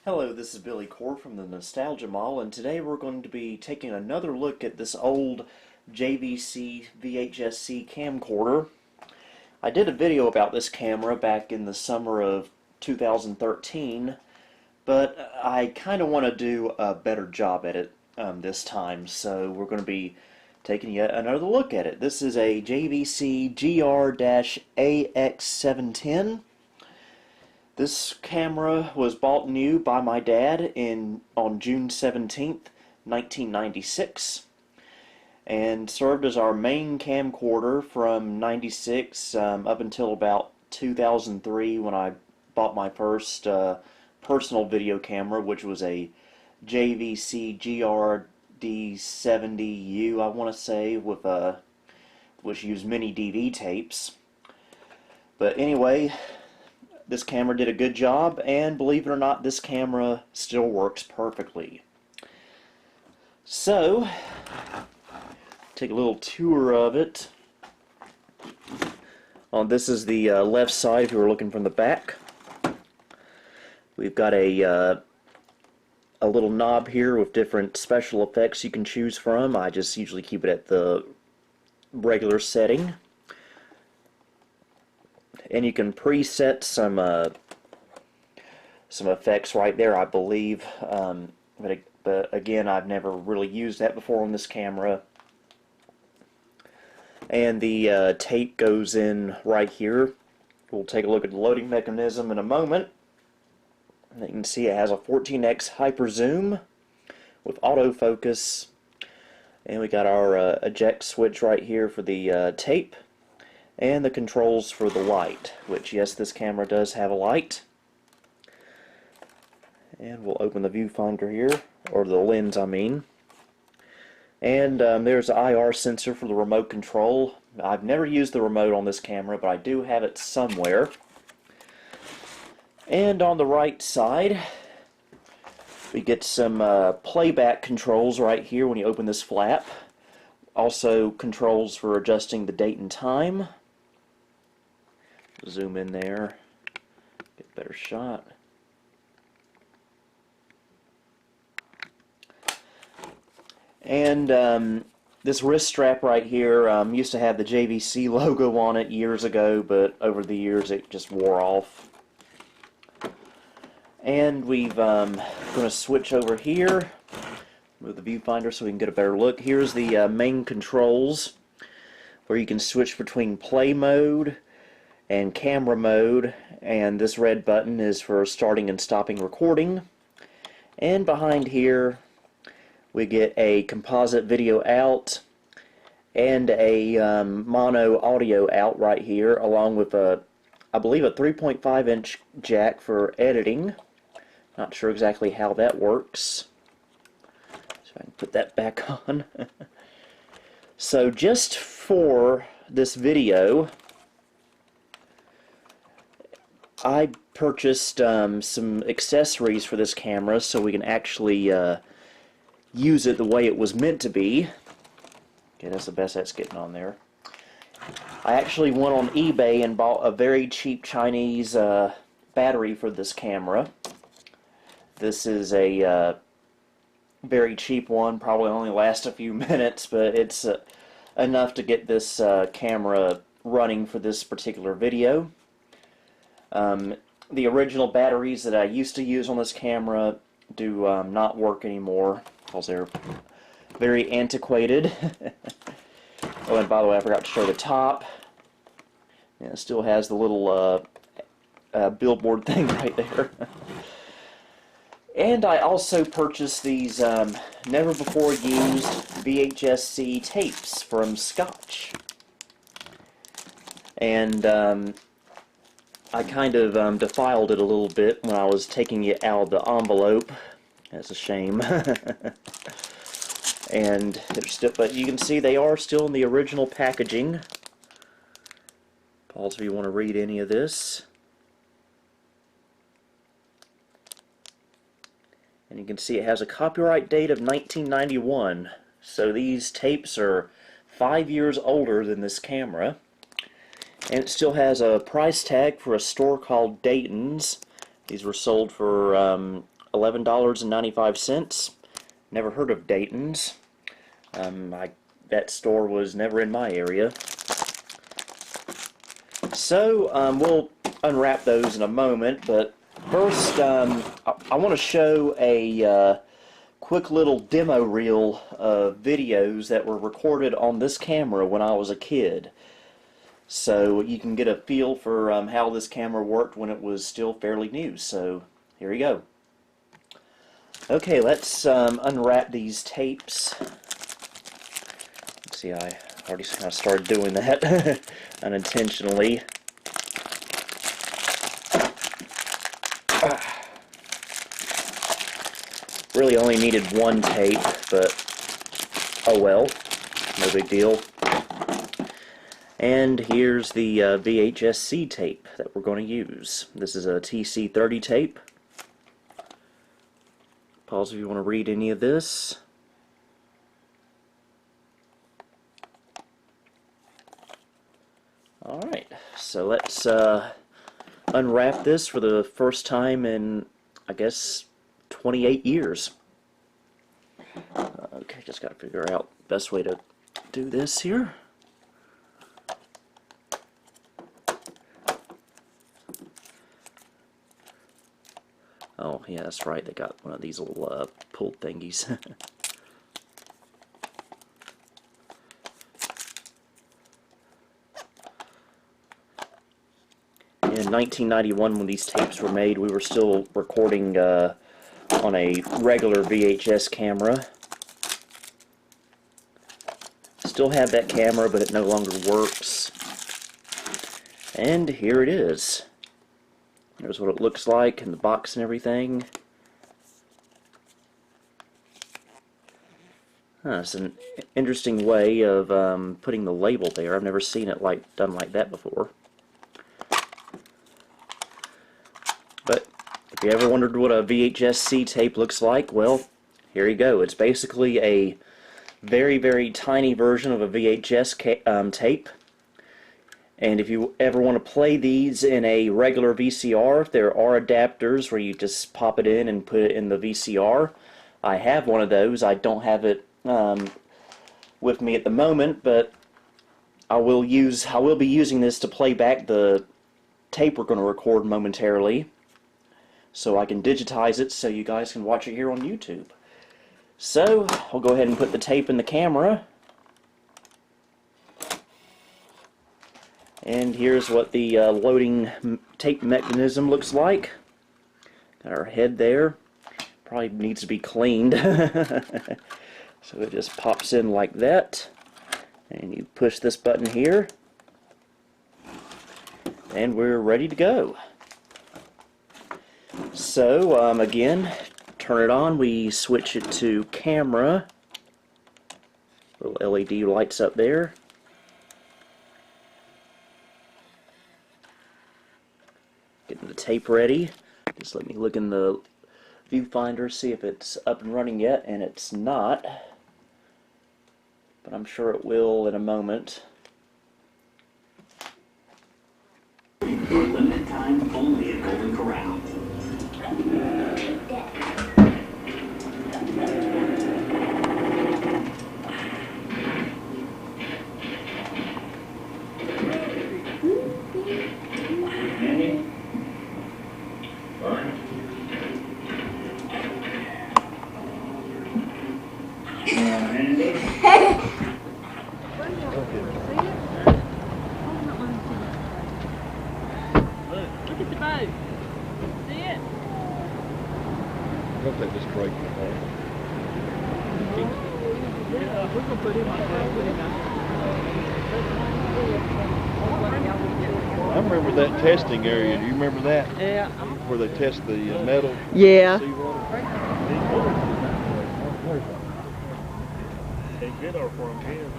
Hello, this is Billy Core from the Nostalgia Mall, and today we're going to be taking another look at this old JVC VHS-C camcorder. I did a video about this camera back in the summer of 2013, but I kind of want to do a better job at it this time, so we're going to be taking yet another look at it. This is a JVC GR-AX710. This camera was bought new by my dad on June 17th, 1996, and served as our main camcorder from 96 up until about 2003 when I bought my first personal video camera, which was a JVC GR-AX710U, I want to say, which used mini DV tapes. But anyway, this camera did a good job, and believe it or not, this camera still works perfectly. So, take a little tour of it. This is the left side if you were looking from the back. We've got a little knob here with different special effects you can choose from. I just usually keep it at the regular setting. And you can preset some effects right there, I believe. But again, I've never really used that before on this camera. And the tape goes in right here. We'll take a look at the loading mechanism in a moment. And you can see it has a 14x hyper zoom with autofocus. And we got our eject switch right here for the tape. And the controls for the light, which, yes, this camera does have a light. And we'll open the viewfinder here, or the lens, I mean. And there's the IR sensor for the remote control. I've never used the remote on this camera, but I do have it somewhere. And on the right side, we get some playback controls right here when you open this flap. Also controls for adjusting the date and time. Zoom in there, get a better shot. And this wrist strap right here used to have the JVC logo on it years ago, but over the years it just wore off. And we've going to switch over here with the viewfinder so we can get a better look. Here's the main controls where you can switch between play mode and camera mode, and this red button is for starting and stopping recording. And behind here we get a composite video out and a mono audio out right here, along with I believe a 3.5-inch jack for editing. Not sure exactly how that works, so I can put that back on. So just for this video, I purchased some accessories for this camera so we can actually use it the way it was meant to be. Okay, that's the best that's getting on there. I actually went on eBay and bought a very cheap Chinese battery for this camera. This is a very cheap one, probably only lasts a few minutes, but it's enough to get this camera running for this particular video. The original batteries that I used to use on this camera do not work anymore because they're very antiquated. Oh, and by the way, I forgot to show the top. Yeah, it still has the little billboard thing right there. And I also purchased these never before used VHS-C tapes from Scotch. And I kind of defiled it a little bit when I was taking it out of the envelope. That's a shame. And they're still, but you can see they are still in the original packaging. Pause if you want to read any of this. And you can see it has a copyright date of 1991. So these tapes are 5 years older than this camera. And it still has a price tag for a store called Dayton's. These were sold for $11.95. Never heard of Dayton's. That store was never in my area. So we'll unwrap those in a moment, but first I want to show a quick little demo reel of videos that were recorded on this camera when I was a kid, so you can get a feel for how this camera worked when it was still fairly new. So here we go. Okay, let's unwrap these tapes. See, I already kind of started doing that unintentionally. Really only needed one tape, but oh well, no big deal. And here's the VHS-C tape that we're going to use. This is a TC30 tape. Pause if you want to read any of this. Alright, so let's unwrap this for the first time in, I guess, 28 years. Okay, just got to figure out the best way to do this here. Oh, yeah, that's right, they got one of these little pulled thingies. In 1991, when these tapes were made, we were still recording on a regular VHS camera. Still have that camera, but it no longer works. And here it is. There's what it looks like in the box and everything. It's an interesting way of putting the label there. I've never seen it done like that before. But if you ever wondered what a VHS-C tape looks like, well, here you go. It's basically a very, very tiny version of a VHS tape. And if you ever want to play these in a regular VCR, there are adapters where you just pop it in and put it in the VCR. I have one of those. I don't have it with me at the moment, but I will be using this to play back the tape we're going to record momentarily, so I can digitize it so you guys can watch it here on YouTube. So I'll go ahead and put the tape in the camera. And here's what the loading tape mechanism looks like. Got our head there. Probably needs to be cleaned. So it just pops in like that. And you push this button here. And we're ready to go. So again, turn it on. We switch it to camera. Little LED lights up there. Getting the tape ready. Just let me look in the viewfinder, see if it's up and running yet, and it's not. But I'm sure it will in a moment. For limited time only at Golden Corral. Look at the boat. See it? Hope that just break. Yeah, we're gonna put him on I remember that testing area. Do you remember that? Yeah. Where they test the metal? Yeah. They good or for them,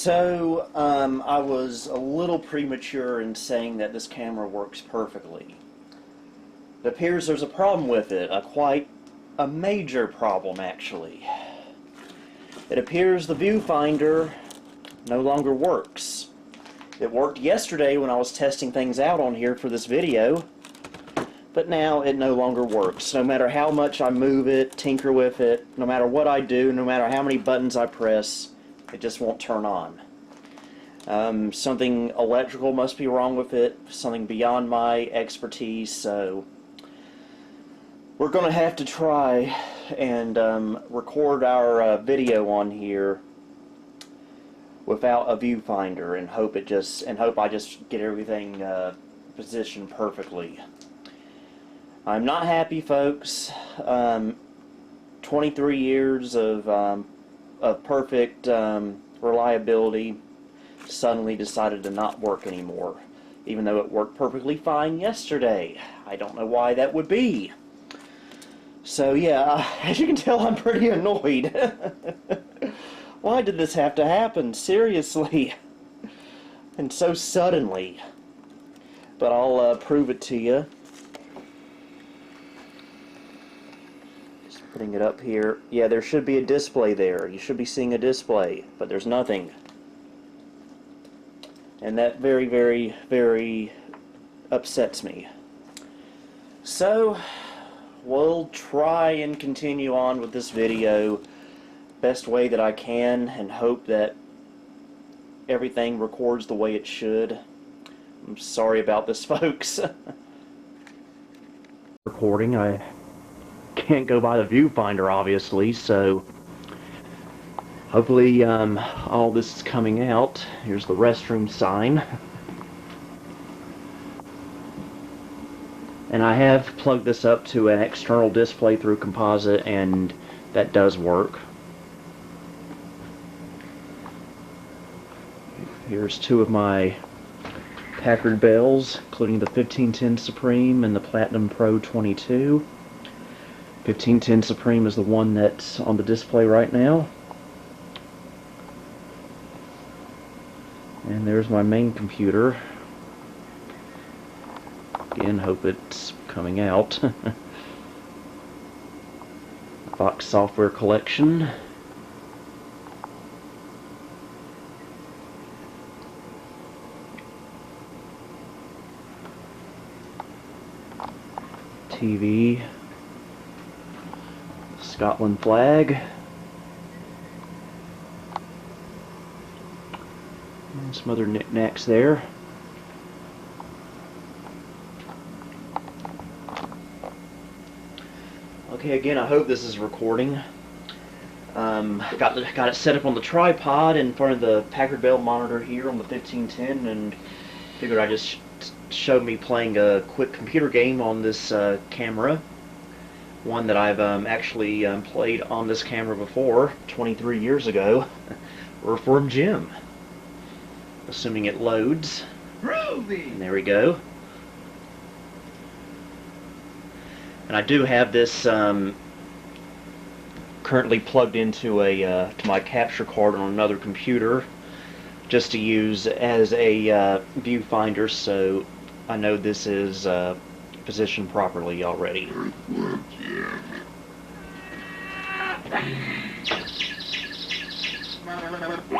So, I was a little premature in saying that this camera works perfectly. It appears there's a problem with it, quite a major problem actually. It appears the viewfinder no longer works. It worked yesterday when I was testing things out on here for this video, but now it no longer works. No matter how much I move it, tinker with it, no matter what I do, no matter how many buttons I press, it just won't turn on. Something electrical must be wrong with it, something beyond my expertise, so we're going to have to try and record our video on here without a viewfinder and hope I just get everything positioned perfectly. I'm not happy, folks. 23 years of perfect reliability suddenly decided to not work anymore, even though it worked perfectly fine yesterday. I don't know why that would be. So yeah, as you can tell, I'm pretty annoyed. Why did this have to happen? Seriously. And so suddenly. But I'll prove it to you. Just putting it up here. Yeah, there should be a display there. You should be seeing a display, but there's nothing. And that very, very, very upsets me. So we'll try and continue on with this video best way that I can and hope that everything records the way it should. I'm sorry about this, folks. Recording, I can't go by the viewfinder obviously, so hopefully all this is coming out. Here's the restroom sign. And I have plugged this up to an external display through composite, and that does work. Here's two of my Packard bells, including the 1510 Supreme and the Platinum Pro 22. 1510 Supreme is the one that's on the display right now. And there's my main computer. Again, hope it's coming out. Box software collection. TV. Scotland flag. And some other knickknacks there. Okay, again, I hope this is recording. Got it set up on the tripod in front of the Packard Bell monitor here on the 1510, and figured I'd just show me playing a quick computer game on this camera. One that I've actually played on this camera before, 23 years ago. Reform Jim. Assuming it loads. And there we go. And I do have this currently plugged into a to my capture card on another computer, just to use as a viewfinder, so I know this is positioned properly already.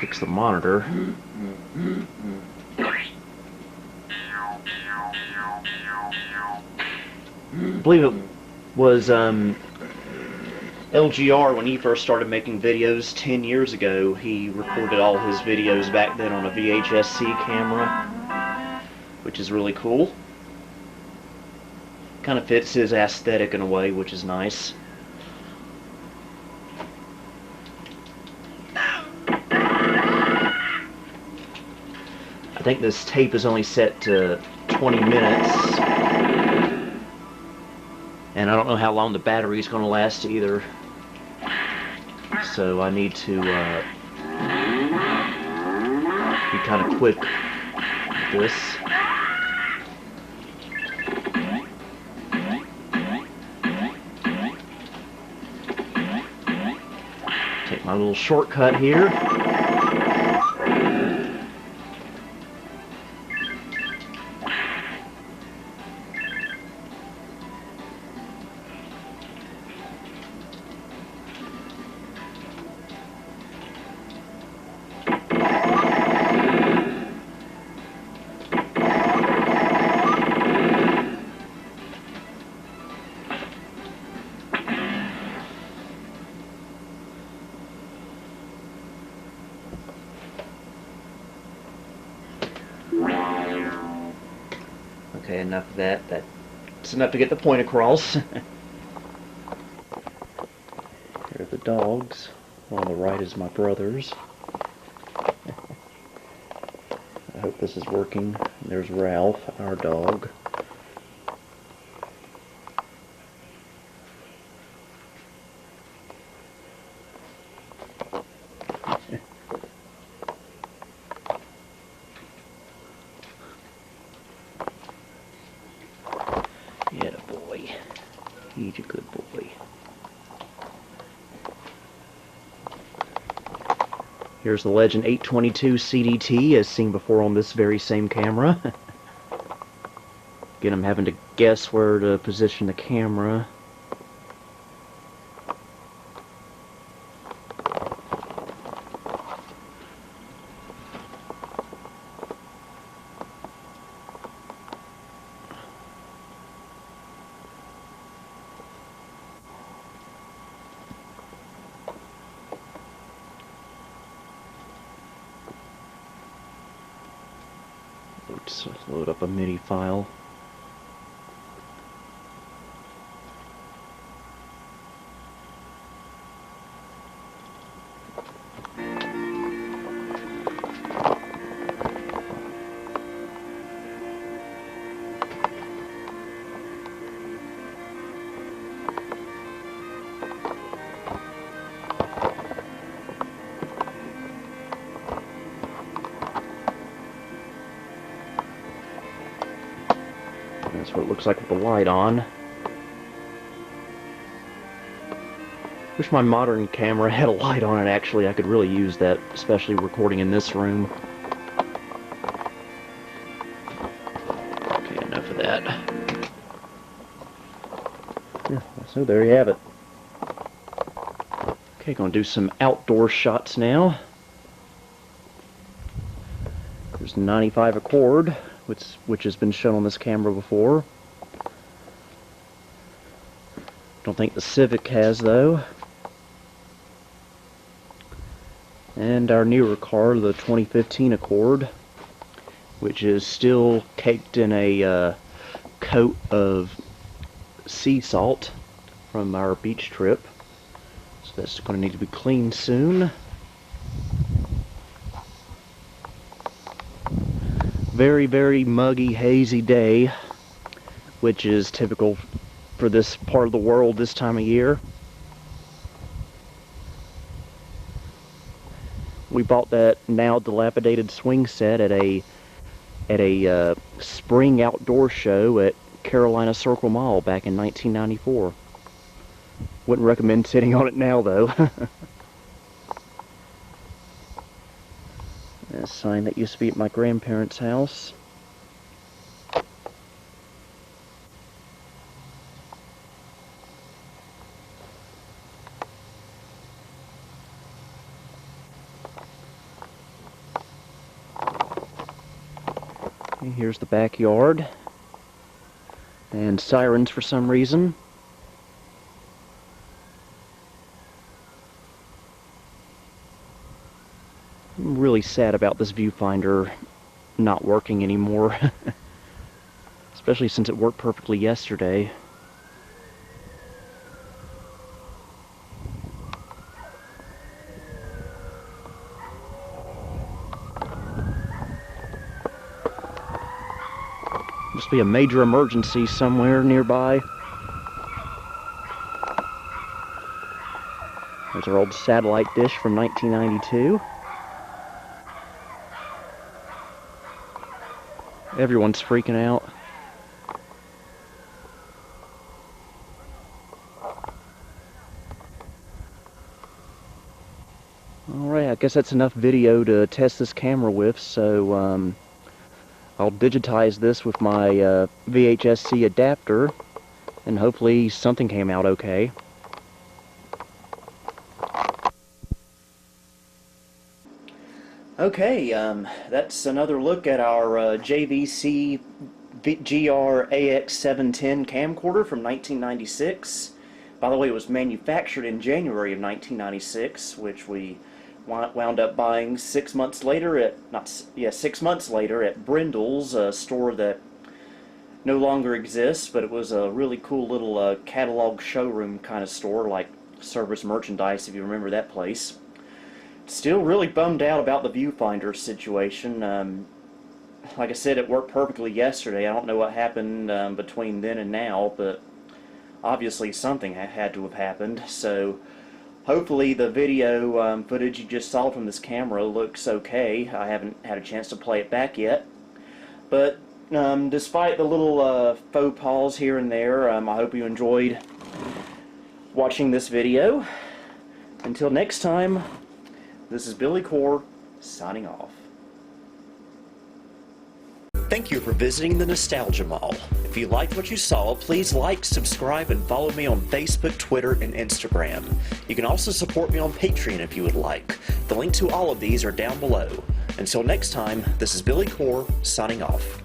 Fix the monitor. I believe it was LGR, when he first started making videos 10 years ago. He recorded all his videos back then on a VHS-C camera, which is really cool. Kind of fits his aesthetic in a way, which is nice. I think this tape is only set to 20 minutes. And I don't know how long the battery is going to last either. So I need to be kind of quick with this. Take my little shortcut here. Okay, enough of that. That's enough to get the point across. Here are the dogs. On the right is my brother's. I hope this is working. There's Ralph, our dog. Yeah, boy. He's a good boy. Here's the Legend 822 CDT as seen before on this very same camera. Again, I'm having to guess where to position the camera. Let's load up a MIDI file. That's what it looks like with the light on. Wish my modern camera had a light on it, actually. I could really use that, especially recording in this room. Okay, enough of that. Yeah, so there you have it. Okay, gonna do some outdoor shots now. There's 95 Accord, which has been shown on this camera before. Don't think the Civic has, though. And our newer car, the 2015 Accord, which is still caked in a coat of sea salt from our beach trip. So that's going to need to be cleaned soon. Very, very muggy, hazy day, which is typical for this part of the world this time of year. We bought that now dilapidated swing set at a spring outdoor show at Carolina Circle Mall back in 1994. Wouldn't recommend sitting on it now, though. A sign that used to be at my grandparents' house. Okay, here's the backyard. And sirens for some reason. I'm really sad about this viewfinder not working anymore. Especially since it worked perfectly yesterday. Must be a major emergency somewhere nearby. There's our old satellite dish from 1992. Everyone's freaking out. Alright, I guess that's enough video to test this camera with, so I'll digitize this with my VHS-C adapter, and hopefully something came out okay. Okay, that's another look at our JVC GR-AX710 camcorder from 1996. By the way, it was manufactured in January of 1996, which we wound up buying 6 months later at 6 months later at Brindle's, a store that no longer exists, but it was a really cool little catalog showroom kind of store, like Service Merchandise, if you remember that place. Still really bummed out about the viewfinder situation. Like I said, it worked perfectly yesterday. I don't know what happened between then and now, but obviously something had to have happened. So hopefully the video footage you just saw from this camera looks okay. I haven't had a chance to play it back yet. But despite the little faux pas here and there, I hope you enjoyed watching this video. Until next time, this is Billy Core, signing off. Thank you for visiting the Nostalgia Mall. If you liked what you saw, please like, subscribe, and follow me on Facebook, Twitter, and Instagram. You can also support me on Patreon if you would like. The link to all of these are down below. Until next time, this is Billy Core, signing off.